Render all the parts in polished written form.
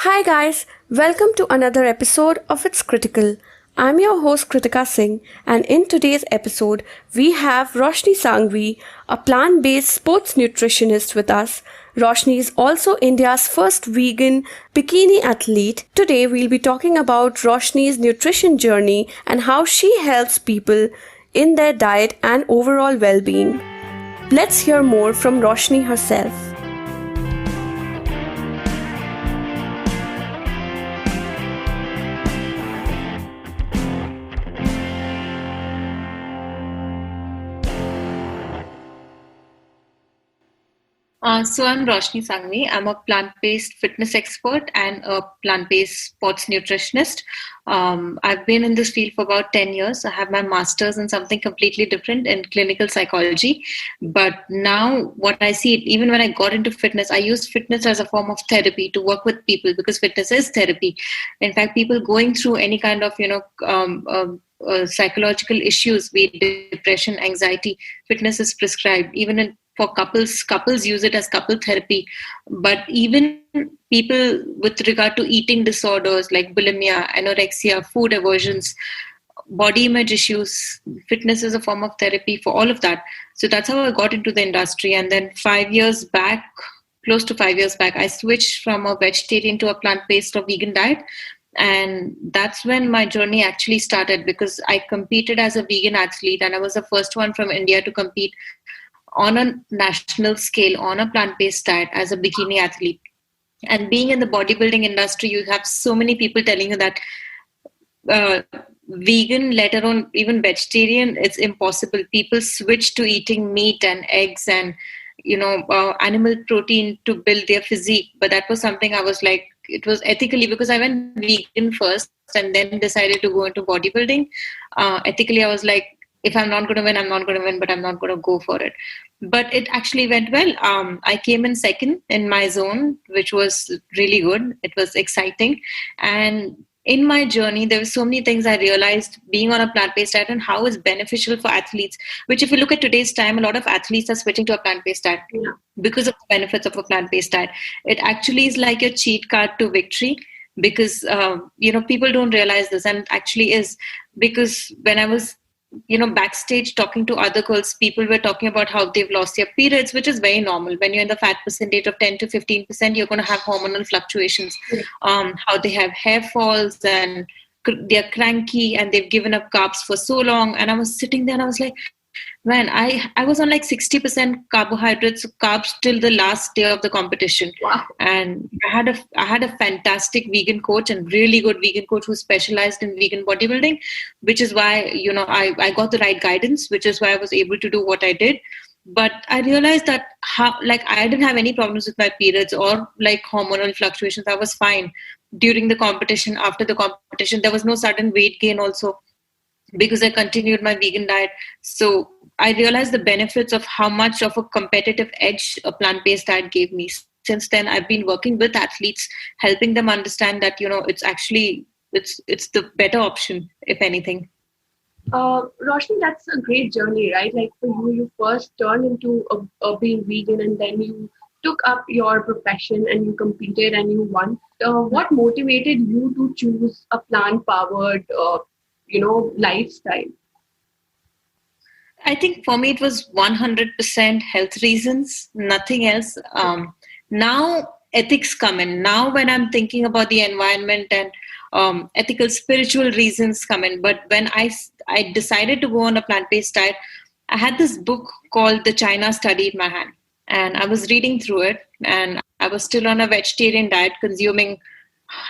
Hi guys, welcome to another episode of It's Critical. I'm your host Kritika Singh, and in today's episode we have Roshni Sanghvi, a plant-based sports nutritionist with us. Roshni is also India's first vegan bikini athlete. Today we'll be talking about Roshni's nutrition journey and how she helps people in their diet and overall well-being. Let's hear more from Roshni herself. So I'm Roshni Sanghvi. I'm a plant-based fitness expert and a plant-based sports nutritionist. I've been in this field for about 10 years. I have my master's in something completely different in clinical psychology. But now what I see, even when I got into fitness, I used fitness as a form of therapy to work with people because fitness is therapy. In fact, people going through any kind of, psychological issues, be it depression, anxiety, fitness is prescribed. Even for couples use it as couple therapy. But even people with regard to eating disorders like bulimia, anorexia, food aversions, body image issues, fitness is a form of therapy for all of that. So that's how I got into the industry. And then 5 years back, close to 5 years back, I switched from a vegetarian to a plant-based or vegan diet. And that's when my journey actually started, because I competed as a vegan athlete and I was the first one from India to compete on a national scale on a plant-based diet as a bikini athlete. And being in the bodybuilding industry, you have so many people telling you that uh, vegan, let alone even vegetarian, it's impossible. People switch to eating meat and eggs and animal protein to build their physique. But that was something I was like, it was ethically, because I went vegan first and then decided to go into bodybuilding. Ethically, I was like, if I'm not going to win, I'm not going to win, but I'm not going to go for it. But it actually went well. I came in second in my zone, which was really good. It was exciting. And in my journey, there were so many things I realized being on a plant-based diet and how it's beneficial for athletes, which if you look at today's time, a lot of athletes are switching to a plant-based diet because of the benefits of a plant-based diet. It actually is like your cheat card to victory, because people don't realize this, and actually is, because when I was backstage talking to other girls, people were talking about how they've lost their periods, which is very normal. When you're in the fat percentage of 10 to 15%, you're going to have hormonal fluctuations. How they have hair falls and they're cranky and they've given up carbs for so long. And I was sitting there and I was like, man, I was on like 60% carbohydrates, carbs till the last day of the competition. Wow. And I had a fantastic vegan coach and really good vegan coach who specialized in vegan bodybuilding, which is why, I got the right guidance, which is why I was able to do what I did. But I realized that I didn't have any problems with my periods or like hormonal fluctuations. I was fine during the competition. After the competition, there was no sudden weight gain also, because I continued my vegan diet. So I realized the benefits of how much of a competitive edge a plant-based diet gave me. Since then, I've been working with athletes, helping them understand that, it's actually, it's the better option, if anything. Roshni, that's a great journey, right? Like for you, you first turned into being vegan and then you took up your profession and you competed and you won. What motivated you to choose a plant-powered, lifestyle? I think for me, it was 100% health reasons, nothing else. Now ethics come in. Now when I'm thinking about the environment and ethical spiritual reasons come in. But when I decided to go on a plant-based diet, I had this book called The China Study in my hand. And I was reading through it, and I was still on a vegetarian diet, consuming,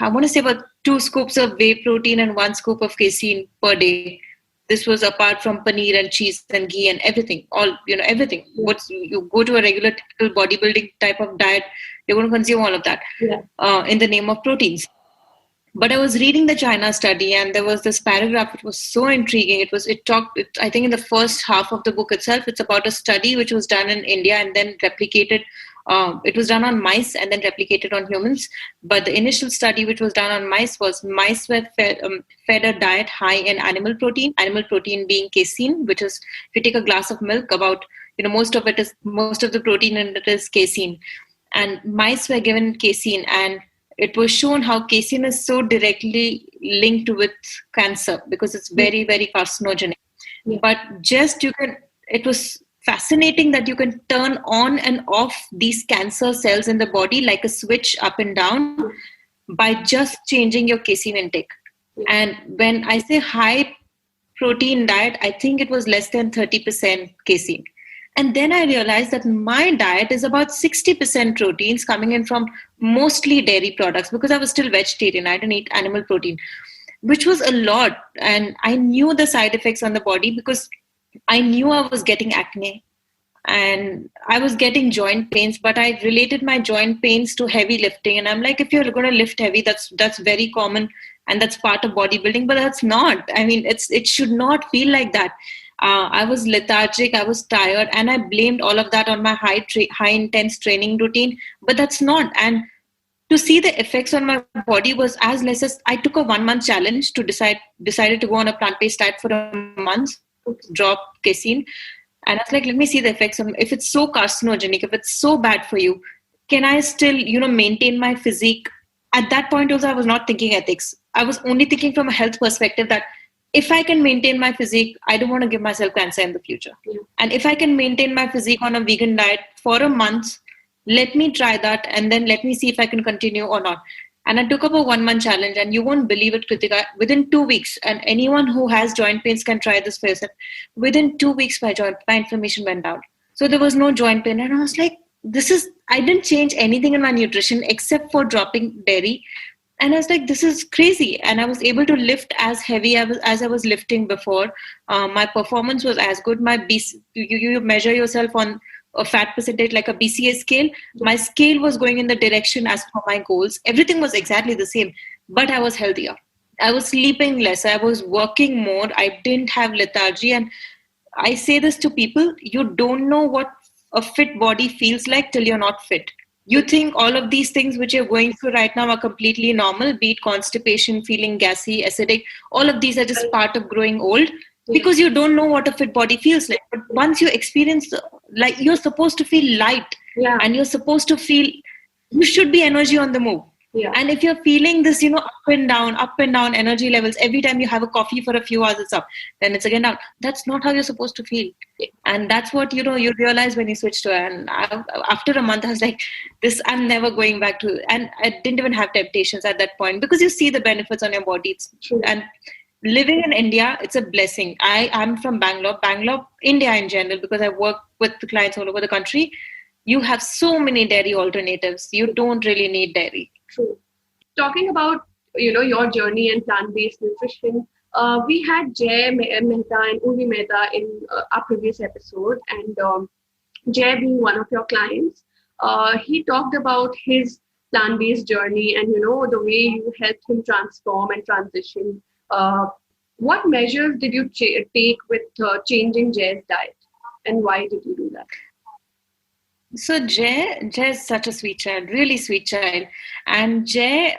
I want to say, about 2 scoops of whey protein and 1 scoop of casein per day. This was apart from paneer and cheese and ghee and everything, everything. What's, you go to a regular typical bodybuilding type of diet, you're going to consume all of that in the name of proteins. But I was reading the China study, and there was this paragraph. It was so intriguing. I think in the first half of the book itself, it's about a study which was done in India and then replicated. It was done on mice and then replicated on humans. But the initial study, which was done on mice, was mice were fed a diet high in animal protein being casein, which is, if you take a glass of milk, about, most of the protein in it is casein. And mice were given casein, and it was shown how casein is so directly linked with cancer because it's very, very carcinogenic. Yeah. But just it was fascinating that you can turn on and off these cancer cells in the body like a switch up and down by just changing your casein intake. And when I say high protein diet, I think it was less than 30% casein. And then I realized that my diet is about 60% proteins coming in from mostly dairy products because I was still vegetarian. I didn't eat animal protein, which was a lot. And I knew the side effects on the body because I knew I was getting acne and I was getting joint pains, but I related my joint pains to heavy lifting. And I'm like, if you're going to lift heavy, that's very common and that's part of bodybuilding, but that's not. I mean, it should not feel like that. I was lethargic, I was tired, and I blamed all of that on my high intense training routine, but that's not. And to see the effects on my body was as less as I took a 1 month challenge to decided to go on a plant-based diet for a month, drop casein. And I was like, let me see the effects on, if it's so carcinogenic, if it's so bad for you, can I still, maintain my physique? At that point also, I was not thinking ethics. I was only thinking from a health perspective that if I can maintain my physique, I don't want to give myself cancer in the future. Yeah. And if I can maintain my physique on a vegan diet for a month, let me try that and then let me see if I can continue or not. And I took up a 1 month challenge, and you won't believe it, Kritika, within 2 weeks, and anyone who has joint pains can try this for yourself. Within 2 weeks, my inflammation went down. So there was no joint pain. And I was like, I didn't change anything in my nutrition except for dropping dairy. And I was like, this is crazy. And I was able to lift as heavy as I was lifting before. My performance was as good. You measure yourself on a fat percentage like a BCA scale. My scale was going in the direction as per my goals. Everything was exactly the same, but I was healthier. I was sleeping less. I was working more. I didn't have lethargy. And I say this to people, you don't know what a fit body feels like till you're not fit. You think all of these things which you're going through right now are completely normal, be it constipation, feeling gassy, acidic, all of these are just part of growing old because you don't know what a fit body feels like. But once you experience, like, you're supposed to feel light, and you're supposed to feel, you should be energy on the move. And if you're feeling this, up and down energy levels, every time you have a coffee for a few hours, it's up, then it's again down. That's not how you're supposed to feel. And that's what, you realize when you switch to it. And after a month, I was like, I'm never going back to, and I didn't even have temptations at that point because you see the benefits on your body. And living in India, it's a blessing. I'm from Bangalore, India in general, because I work with the clients all over the country. You have so many dairy alternatives. You don't really need dairy. True. Talking about, your journey in plant-based nutrition, we had Jay Mehta and Urvi Mehta in our previous episode, and Jay being one of your clients, he talked about his plant-based journey and, the way you helped him transform and transition. What measures did you take with changing Jay's diet, and why did you do that? So Jay is such a sweet child, really sweet child. And Jay,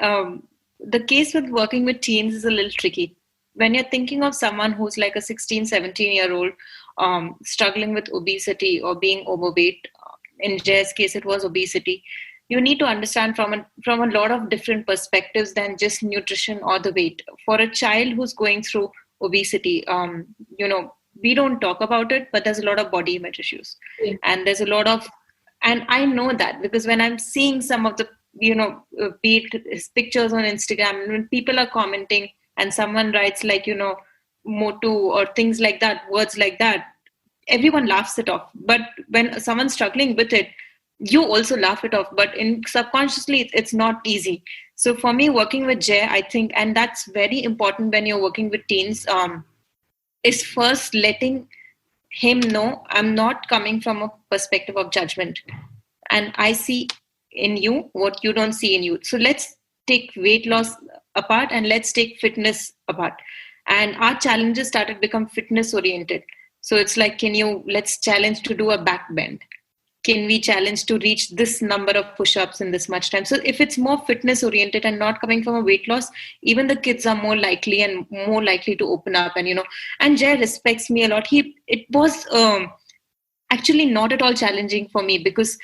the case with working with teens is a little tricky. When you're thinking of someone who's like a 16, 17-year-old struggling with obesity or being overweight, in Jay's case, it was obesity. You need to understand from a lot of different perspectives than just nutrition or the weight. For a child who's going through obesity, we don't talk about it, but there's a lot of body image issues. And there's a lot of, and I know that because when I'm seeing some of the, be it his pictures on Instagram, when people are commenting and someone writes like, Motu or things like that, words like that, everyone laughs it off. But when someone's struggling with it, you also laugh it off. But subconsciously, it's not easy. So for me, working with Jay, I think, and that's very important when you're working with teens, is first letting him know I'm not coming from a perspective of judgment. And I see in you what you don't see in you. So let's take weight loss apart and let's take fitness apart. And our challenges started become fitness oriented. So it's like, let's challenge to do a back bend. Can we challenge to reach this number of push-ups in this much time? So if it's more fitness oriented and not coming from a weight loss, even the kids are more likely to open up. And, and Jay respects me a lot. It was actually not at all challenging for me because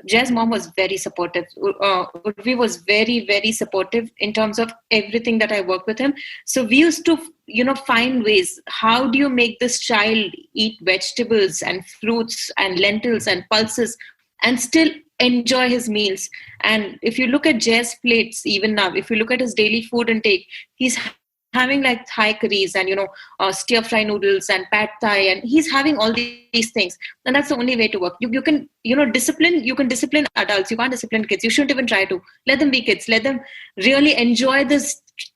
Jay's mom was very supportive. Urvi was very, very supportive in terms of everything that I worked with him. So we used to, find ways. How do you make this child eat vegetables and fruits and lentils and pulses and still enjoy his meals? And if you look at Jay's plates, even now, if you look at his daily food intake, he's having like Thai curries and stir fry noodles and pad Thai, and he's having all these things. And that's the only way to work. You can discipline. You can discipline adults. You can't discipline kids. You shouldn't even try to. Let them be kids. Let them really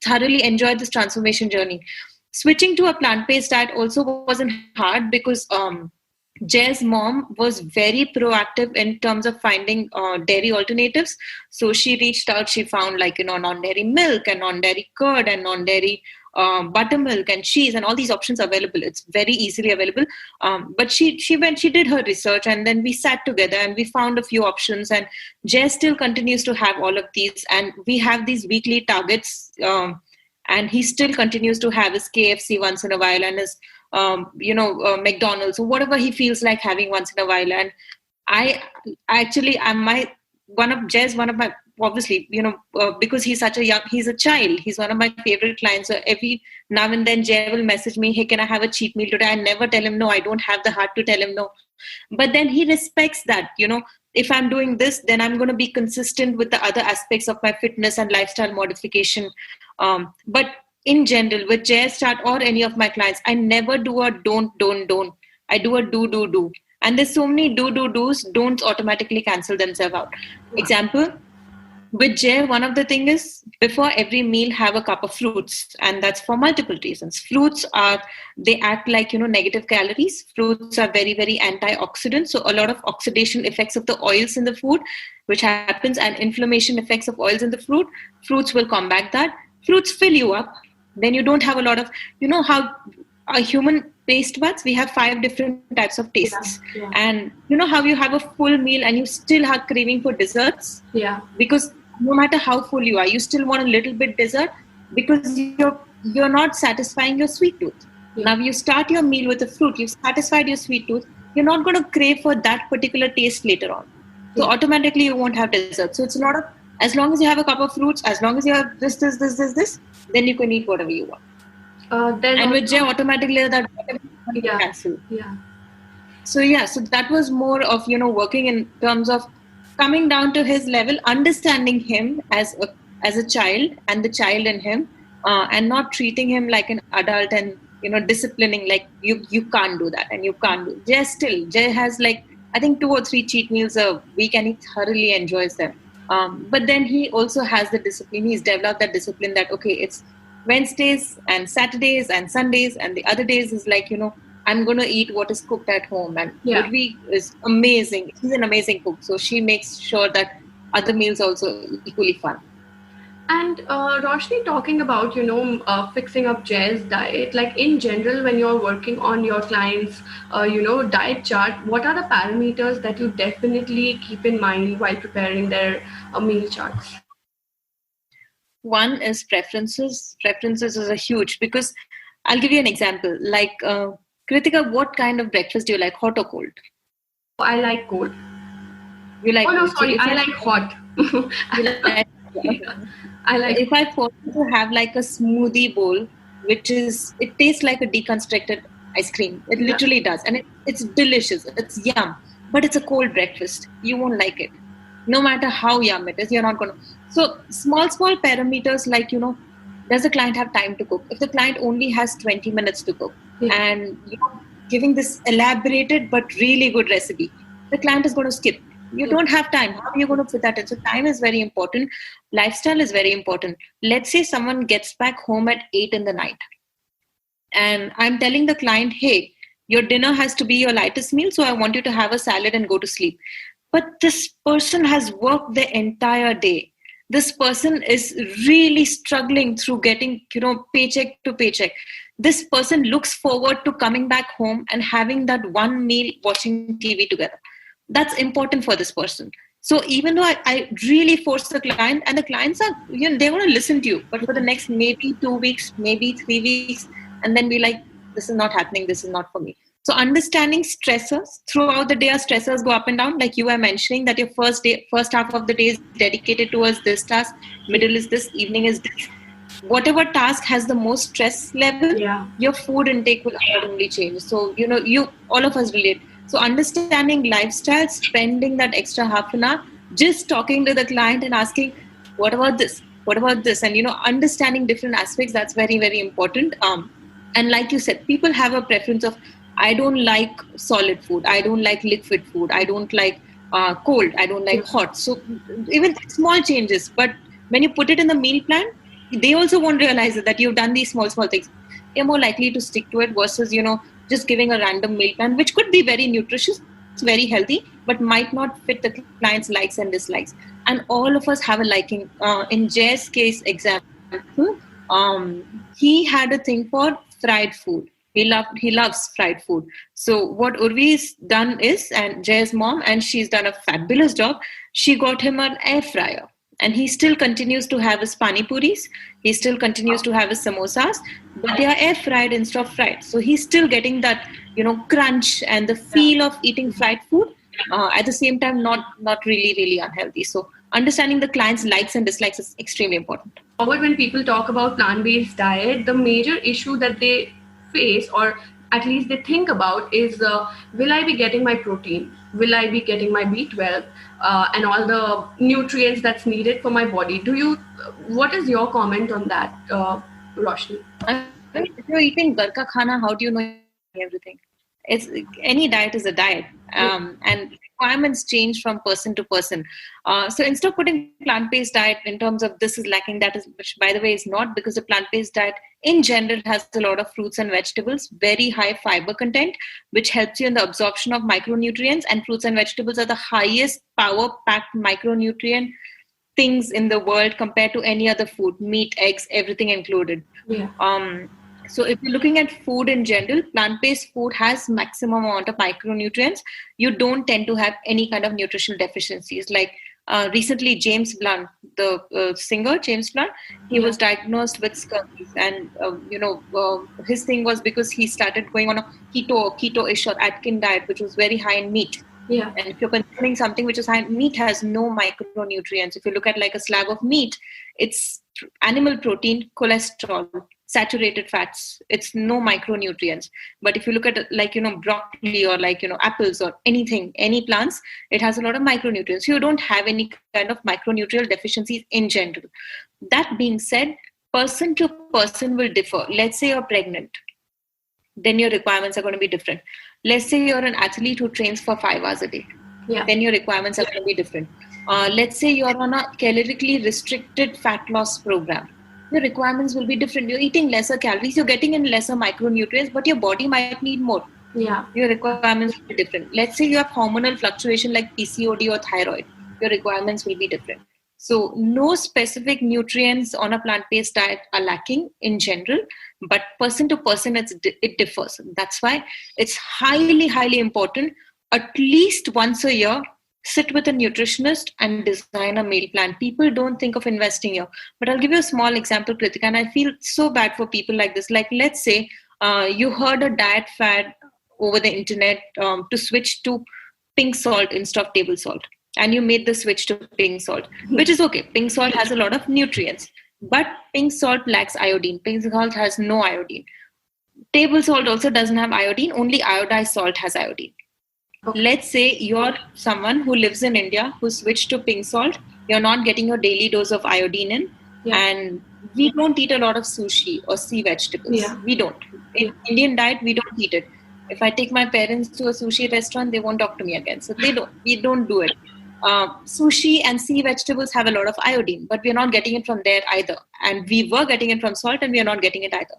thoroughly enjoy this transformation journey. Switching to a plant-based diet also wasn't hard because Jay's mom was very proactive in terms of finding dairy alternatives. So she reached out, she found non-dairy milk and non-dairy curd and non-dairy buttermilk and cheese and all these options available. It's very easily available. But she did her research, and then we sat together and we found a few options, and Jay still continues to have all of these, and we have these weekly targets, and he still continues to have his KFC once in a while and his McDonald's or whatever he feels like having once in a while. And I actually am one of my obviously because he's a child, he's one of my favorite clients. So every now and then Jay will message me, hey, can I have a cheat meal today? I never tell him no. I don't have the heart to tell him no, but then he respects that. If I'm doing this, then I'm going to be consistent with the other aspects of my fitness and lifestyle modification. But in general, with Jay Start or any of my clients, I never do a don't. I do a do. And there's so many do's, don'ts automatically cancel themselves out. Example, with Jay, one of the thing is before every meal have a cup of fruits, and that's for multiple reasons. Fruits they act like negative calories. Fruits are very, very antioxidant, so a lot of oxidation effects of the oils in the food, which happens, and inflammation effects of oils in the fruits will combat that. Fruits fill you up, then you don't have a lot of how a human taste buds, we have 5 different types of tastes. Yeah. And how you have a full meal and you still have craving for desserts, because no matter how full you are, you still want a little bit dessert because you're not satisfying your sweet tooth. Now you start your meal with a fruit, you've satisfied your sweet tooth, you're not going to crave for that particular taste later on. So automatically you won't have dessert. So it's a lot of, as long as you have a cup of fruits, as long as you have this, then you can eat whatever you want. And with Jay, automatically that cancel. So that was more of working in terms of coming down to his level, understanding him as a child and the child in him, and not treating him like an adult and disciplining like you can't do that and you can't do. Jay has like I think 2 or 3 cheat meals a week, and he thoroughly enjoys them. But then he also has the discipline. He's developed that discipline that okay, it's Wednesdays and Saturdays and Sundays, and the other days is like I'm going to eat what is cooked at home. And Urvi is amazing. She's an amazing cook, so she makes sure that other meals also equally fun. And Roshni, talking about fixing up Jay's diet, like in general, when you're working on your clients' diet chart, what are the parameters that you definitely keep in mind while preparing their meal charts? One is preferences. Preferences is a huge, because I'll give you an example. Like Kritika, what kind of breakfast do you like, hot or cold? I like cold. You like? Oh no, sorry, I like hot. I like. If I force you to have like a smoothie bowl, it tastes like a deconstructed ice cream. It literally does, and it's delicious. It's yum, but it's a cold breakfast. You won't like it, no matter how yum it is. You're not gonna. So small parameters like does the client have time to cook? If the client only has 20 minutes to cook, and giving this elaborated but really good recipe, the client is going to skip. You don't have time. How are you going to put that in? So time is very important. Lifestyle is very important. Let's say someone gets back home at 8 in the night, and I'm telling the client, hey, your dinner has to be your lightest meal, so I want you to have a salad and go to sleep. But this person has worked the entire day. This person is really struggling through getting, paycheck to paycheck. This person looks forward to coming back home and having that one meal, watching TV together. That's important for this person. So even though I really force the client, and the clients are, they want to listen to you, but for the next maybe 2 weeks, maybe 3 weeks, and then be like, this is not happening, this is not for me. So understanding stressors throughout the day, our stressors go up and down. Like you were mentioning that your first half of the day is dedicated towards this task, middle is this, evening is this. Whatever task has the most stress level, Yeah. your food intake will accordingly change. So, all of us relate. So understanding lifestyle, spending that extra half an hour, just talking to the client and asking, what about this? What about this? And, understanding different aspects, that's very, very important. And like you said, people have a preference of, I don't like solid food, I don't like liquid food, I don't like cold, I don't like hot. So even small changes, but when you put it in the meal plan, they also won't realize it, that you've done these small things. They're more likely to stick to it versus, just giving a random meal plan, which could be very nutritious, very healthy, but might not fit the client's likes and dislikes. And all of us have a liking. In Jay's case example, he had a thing for fried food. He loves fried food. So what Urvi's done is, and Jay's mom, and she's done a fabulous job. She got him an air fryer, and he still continues to have his pani puris. He still continues to have his samosas, but they are air fried instead of fried. So he's still getting that, crunch and the feel of eating fried food. At the same time, not really unhealthy. So understanding the client's likes and dislikes is extremely important. Forward, when people talk about plant-based diet, the major issue that they face, or at least they think about, is will I be getting my protein? Will I be getting my B12 and all the nutrients that's needed for my body? What is your comment on that, Roshni? I mean, if you're eating घर का खाना, how do you know you're getting everything? It's any diet is a diet, and requirements change from person to person. So instead of putting plant-based diet in terms of this is lacking, that is, which by the way is not, because the plant-based diet in general has a lot of fruits and vegetables, very high fiber content, which helps you in the absorption of micronutrients. And fruits and vegetables are the highest power-packed micronutrient things in the world compared to any other food, meat, eggs, everything included. Yeah. So if you're looking at food in general, plant-based food has maximum amount of micronutrients. You don't tend to have any kind of nutritional deficiencies. Like recently, James Blunt, the singer James Blunt, he was diagnosed with scurvy, and his thing was because he started going on a keto-ish or Atkins diet, which was very high in meat. Yeah. And if you're consuming something which is high, meat has no micronutrients. If you look at like a slab of meat, it's animal protein, cholesterol, saturated fats. It's no micronutrients. But if you look at like, broccoli or like, apples or anything, any plants, it has a lot of micronutrients. You don't have any kind of micronutrient deficiencies in general. That being said, person to person will differ. Let's say you're pregnant, then your requirements are going to be different. Let's say you're an athlete who trains for 5 hours a day. Yeah. Then your requirements are going to be different. Let's say you're on a calorically restricted fat loss program. Your requirements will be different. You're eating lesser calories, you're getting in lesser micronutrients, but your body might need more. Yeah. Your requirements will be different. Let's say you have hormonal fluctuation like PCOD or thyroid. Your requirements will be different. So no specific nutrients on a plant-based diet are lacking in general, but person to person it differs. That's why it's highly important, at least once a year, sit with a nutritionist and design a meal plan. People don't think of investing here. But I'll give you a small example, Kritika, and I feel so bad for people like this. Like, let's say you heard a diet fad over the internet to switch to pink salt instead of table salt. And you made the switch to pink salt, which is okay. Pink salt has a lot of nutrients, but pink salt lacks iodine. Pink salt has no iodine. Table salt also doesn't have iodine. Only iodized salt has iodine. Okay. Let's say you're someone who lives in India who switched to pink salt. You're not getting your daily dose of iodine in. Yeah. And we don't eat a lot of sushi or sea vegetables. Yeah. We don't. In Indian diet, we don't eat it. If I take my parents to a sushi restaurant, they won't talk to me again. So we don't do it. Sushi and sea vegetables have a lot of iodine, but we're not getting it from there either. And we were getting it from salt, and we are not getting it either.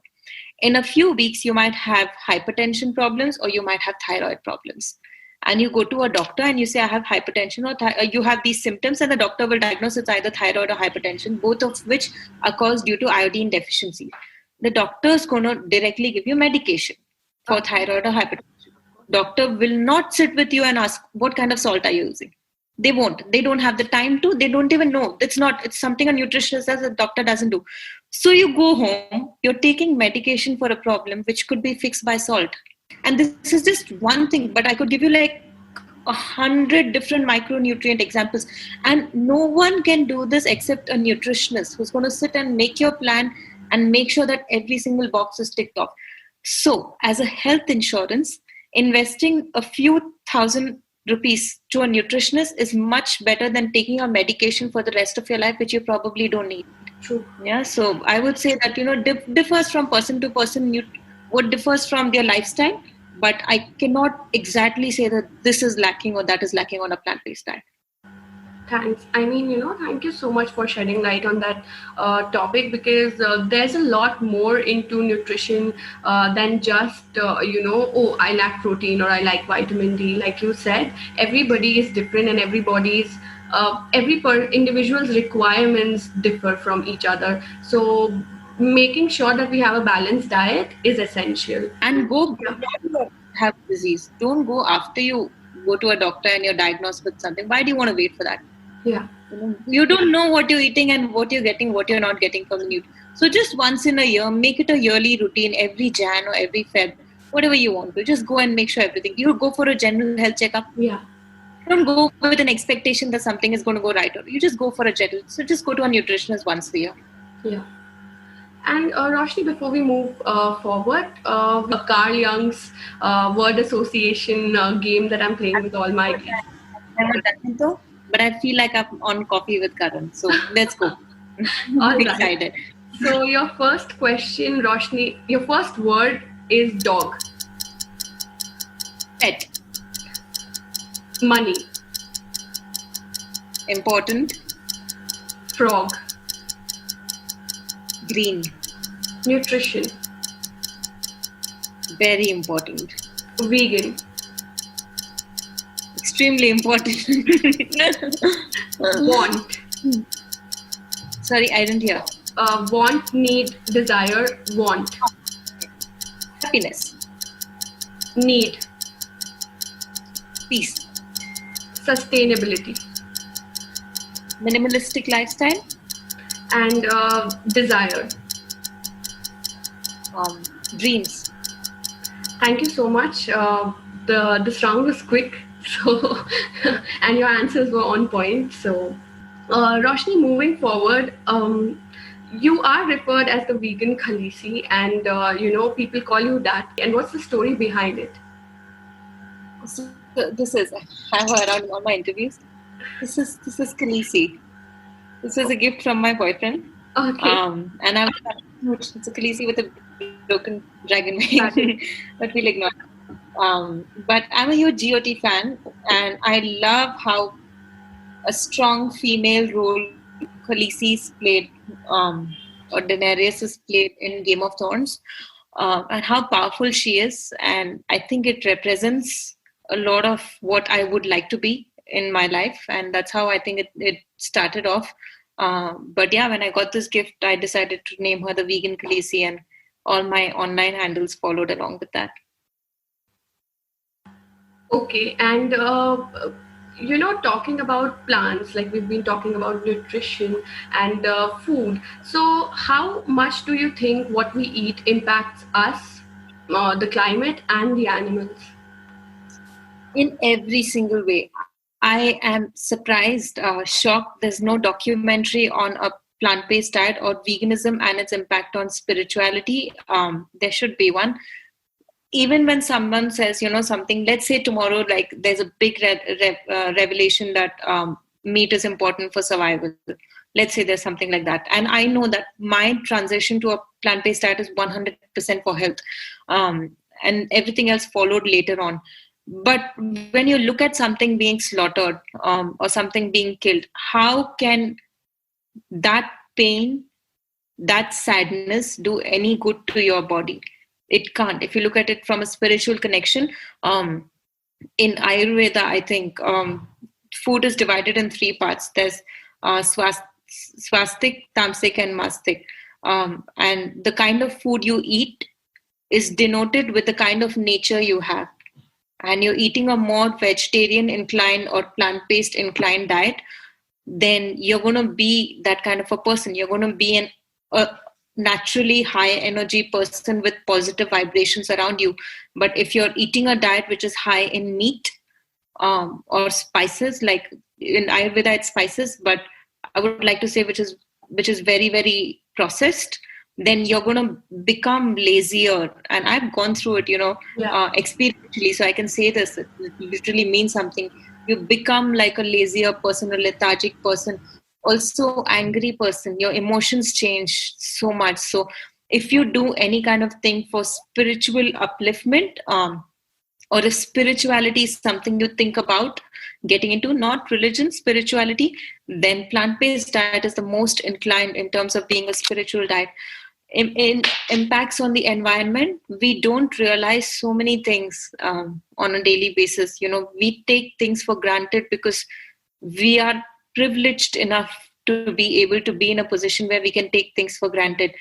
In a few weeks, you might have hypertension problems, or you might have thyroid problems. And you go to a doctor and you say, I have hypertension, or you have these symptoms, and the doctor will diagnose it's either thyroid or hypertension, both of which are caused due to iodine deficiency. The doctor is going to directly give you medication for thyroid or hypertension. Doctor will not sit with you and ask, what kind of salt are you using? They won't. They don't have the time to. They don't even know. It's something a nutritionist says, a doctor doesn't do. So you go home, you're taking medication for a problem which could be fixed by salt. And this is just one thing, but I could give you like 100 different micronutrient examples, and no one can do this except a nutritionist who's going to sit and make your plan and make sure that every single box is ticked off. So as a health insurance, investing a few thousand rupees to a nutritionist is much better than taking a medication for the rest of your life, which you probably don't need. True. Yeah, so I would say that, differs from person to person. What differs from their lifestyle, but I cannot exactly say that this is lacking or that is lacking on a plant-based diet. Thanks. I mean, thank you so much for shedding light on that topic, because there's a lot more into nutrition than just, oh, I lack protein or I like vitamin D. Like you said, everybody is different, and individual's requirements differ from each other. So making sure that we have a balanced diet is essential. And go before you have disease. Don't go after you go to a doctor and you're diagnosed with something. Why do you want to wait for that? Yeah. You don't know what you're eating and what you're getting, what you're not getting from the nutrition. So just once in a year, make it a yearly routine, every Jan or every Feb, whatever you want to. Just go and make sure everything. You go for a general health checkup. Yeah. Don't go with an expectation that something is going to go right, or you just go for a general. So just go to a nutritionist once a year. Yeah. And Roshni, before we move forward, Carl Jung's word association game that I'm playing with all my kids. I've never done it though, but I feel like I'm on coffee with Karan. So let's go. I'm excited. So your first question, Roshni, your first word is dog. Pet. Money. Important. Frog. Green. Nutrition. Very important. Vegan. Extremely important. Want. Sorry, I didn't hear. Want, need, desire, want. Happiness. Need. Peace. Sustainability. Minimalistic lifestyle. And desire. Dreams. Thank you so much. This round was quick, so and your answers were on point. So, Roshni, moving forward, you are referred as the vegan Khalisi, and people call you that. And what's the story behind it? So this is, I have her around all my interviews. This is Khaleesi. This is a gift from my boyfriend. Okay. And I was, it's a Khaleesi with a broken dragon wing, but we'll ignore it. But I'm a huge GOT fan, and I love how a strong female role Khaleesi's played, or Daenerys is played in Game of Thrones, and how powerful she is. And I think it represents a lot of what I would like to be in my life, and that's how I think it started off. But yeah, when I got this gift, I decided to name her the vegan Khaleesi, and all my online handles followed along with that. Okay, and talking about plants, like we've been talking about nutrition and food. So, how much do you think what we eat impacts us, the climate, and the animals? In every single way. I am surprised, shocked. There's no documentary on a plant-based diet or veganism and its impact on spirituality. There should be one. Even when someone says, something, let's say tomorrow, like there's a big revelation that meat is important for survival. Let's say there's something like that. And I know that my transition to a plant-based diet is 100% for health. And everything else followed later on. But when you look at something being slaughtered or something being killed, how can that pain, that sadness do any good to your body? It can't. If you look at it from a spiritual connection, in Ayurveda, I think food is divided in 3 parts. There's swastik, tamasic, and mastic. And the kind of food you eat is denoted with the kind of nature you have. And you're eating a more vegetarian inclined or plant-based inclined diet, then you're going to be that kind of a person. You're going to be naturally high energy person with positive vibrations around you. But if you're eating a diet which is high in meat, or spices, like in Ayurveda it's spices, but I would like to say which is very, very processed, then you're going to become lazier. And I've gone through it, experientially, so I can say this. It literally means something. You become like a lazier person, a lethargic person, also angry person. Your emotions change so much. So if you do any kind of thing for spiritual upliftment, or if spirituality is something you think about getting into, not religion, spirituality, then plant-based diet is the most inclined in terms of being a spiritual diet. In impacts on the environment, we don't realize so many things on a daily basis. We take things for granted because we are privileged enough to be able to be in a position where we can take things for granted,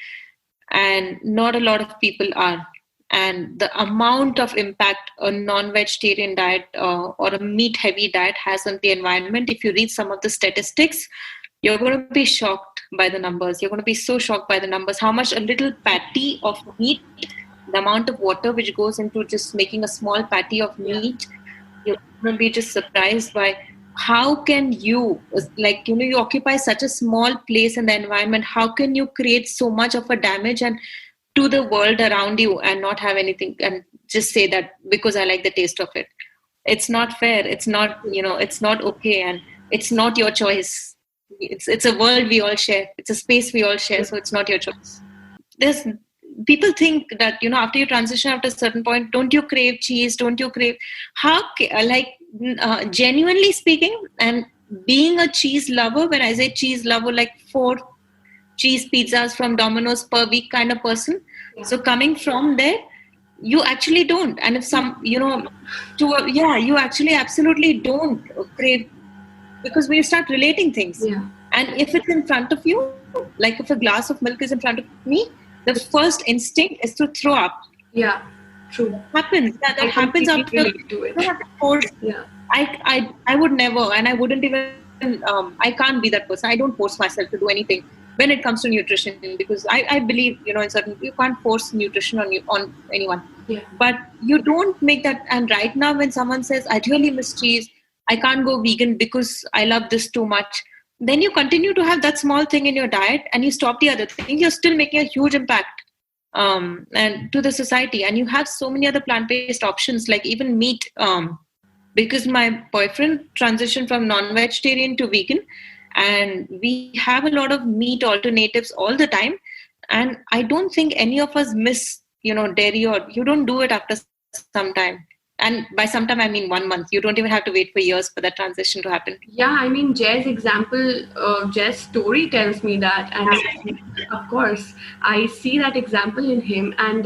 and not a lot of people are. And the amount of impact a non-vegetarian diet or a meat-heavy diet has on the environment, if you read some of the statistics, you're going to be shocked by the numbers. You're going to be so shocked by the numbers. How much a little patty of meat, the amount of water which goes into just making a small patty of meat, you're going to be just surprised by how can you, you occupy such a small place in the environment. How can you create so much of a damage and to the world around you and not have anything and just say that because I like the taste of it? It's not fair. It's not, it's not okay, and it's not your choice. It's a world we all share. It's a space we all share, so it's not your choice. There's people think that after you transition, after a certain point, don't you crave cheese? Don't you crave genuinely speaking, and being a cheese lover, when I say cheese lover, like 4 cheese pizzas from Domino's per week kind of person. Yeah. So coming from there, you actually don't. And if you actually absolutely don't crave, because we start relating things. Yeah. And if it's in front of you, like if a glass of milk is in front of me, the first instinct is to throw up. Yeah, true. Happens. Yeah, that happens after. You don't have to force. Yeah. I would never, and I wouldn't even. I can't be that person. I don't force myself to do anything when it comes to nutrition, because I believe in certain, you can't force nutrition on anyone. Yeah. But you don't make that. And right now, when someone says, "I really miss cheese, I can't go vegan because I love this too much," then you continue to have that small thing in your diet and you stop the other thing. You're still making a huge impact and to the society. And you have so many other plant-based options, like even meat. Because my boyfriend transitioned from non-vegetarian to vegan, and we have a lot of meat alternatives all the time. And I don't think any of us miss, dairy, or you don't do it after some time. And by some time, I mean 1 month. You don't even have to wait for years for that transition to happen. Yeah, I mean, Jay's example, Jay's story tells me that. And of course, I see that example in him. And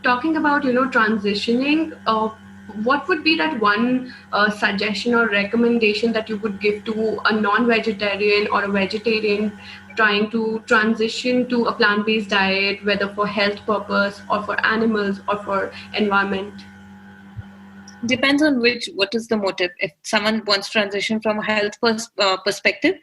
talking about, transitioning, what would be that one suggestion or recommendation that you would give to a non-vegetarian or a vegetarian trying to transition to a plant-based diet, whether for health purpose or for animals or for environment? Depends on what is the motive. If someone wants to transition from a health perspective,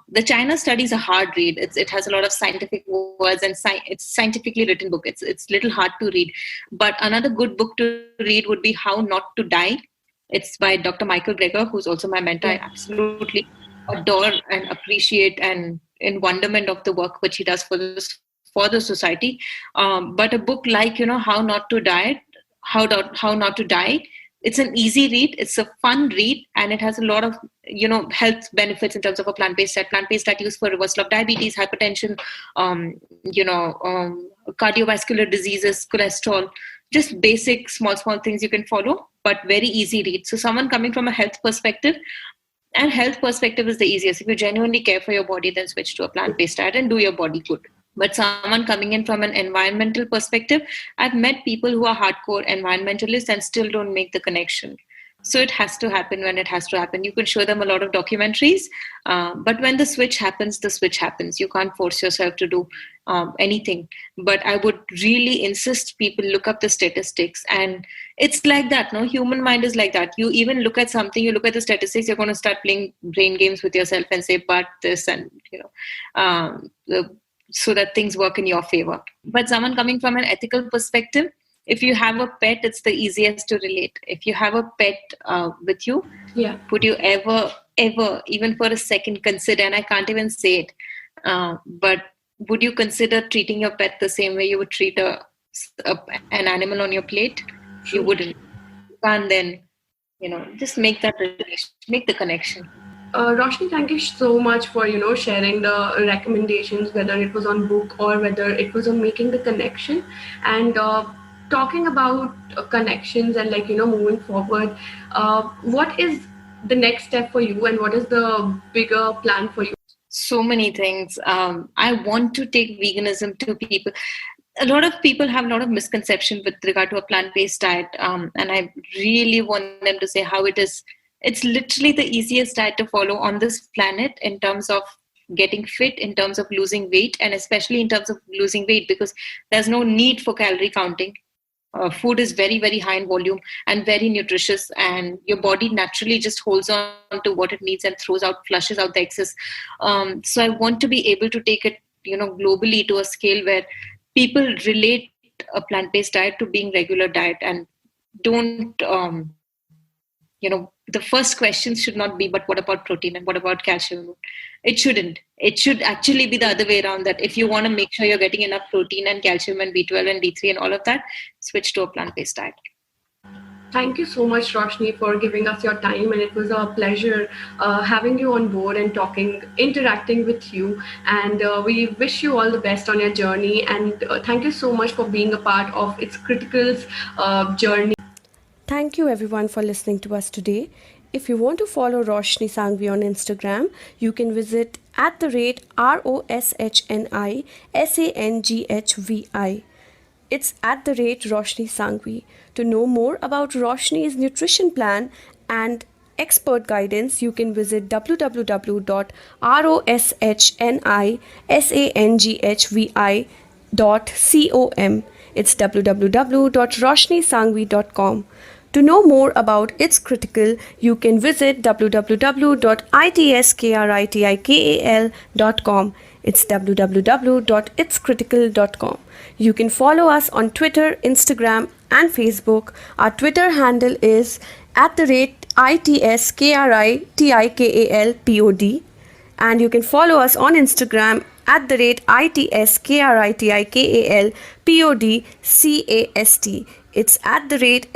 the China study is a hard read. It has a lot of scientific words, and it's scientifically written book. It's little hard to read. But another good book to read would be How Not to Die. It's by Dr. Michael Greger, who's also my mentor. I absolutely adore and appreciate and in wonderment of the work which he does for the society. But a book like How Not to Die. How Not to Die. It's an easy read. It's a fun read, and it has a lot of health benefits in terms of a plant-based diet. Plant-based diet used for reversal of diabetes, hypertension, cardiovascular diseases, cholesterol. Just basic small things you can follow, but very easy read. So someone coming from a health perspective, and health perspective is the easiest. If you genuinely care for your body, then switch to a plant-based diet and do your body good. But someone coming in from an environmental perspective, I've met people who are hardcore environmentalists and still don't make the connection. So it has to happen when it has to happen. You can show them a lot of documentaries, but when the switch happens, the switch happens. You can't force yourself to do anything. But I would really insist people look up the statistics. And it's like that, no? Human mind is like that. You even look at something, you look at the statistics, you're going to start playing brain games with yourself and say, but this, and, so that things work in your favor. But someone coming from an ethical perspective, if you have a pet, it's the easiest to relate. If you have a pet with you, Yeah. would you ever, even for a second, consider, and I can't even say it, but would you consider treating your pet the same way you would treat an animal on your plate? You wouldn't. You can't then, just make that relation, make the connection. Roshni, thank you so much for sharing the recommendations, whether it was on book or whether it was on making the connection, and talking about connections and moving forward. What is the next step for you, and what is the bigger plan for you? So many things. I want to take veganism to people. A lot of people have a lot of misconception with regard to a plant-based diet, and I really want them to say how it is. It's literally the easiest diet to follow on this planet in terms of getting fit, in terms of losing weight, and especially in terms of losing weight, because there's no need for calorie counting. Food is very, very high in volume and very nutritious, and your body naturally just holds on to what it needs and flushes out the excess. So I want to be able to take it, globally to a scale where people relate a plant-based diet to being regular diet, and don't, the first questions should not be, but what about protein and what about calcium? It shouldn't. It should actually be the other way around, that if you want to make sure you're getting enough protein and calcium and B12 and D3 and all of that, switch to a plant-based diet. Thank you so much, Roshni, for giving us your time, and it was a pleasure having you on board and interacting with you. And we wish you all the best on your journey. And thank you so much for being a part of It's Critical's journey. Thank you everyone for listening to us today. If you want to follow Roshni Sanghvi on Instagram, you can visit @RoshniSanghvi. It's @Roshni Sanghvi. To know more about Roshni's nutrition plan and expert guidance, you can visit www.RoshniSanghvi.com. It's www.roshnisangvi.com. To know more about It's Critical, you can visit www.itskritikal.com. It's www.itscritical.com. You can follow us on Twitter, Instagram, and Facebook. Our Twitter handle is @ITSKRITIKALPOD. And you can follow us on Instagram @ITSKRITIKALPODCAST. It's @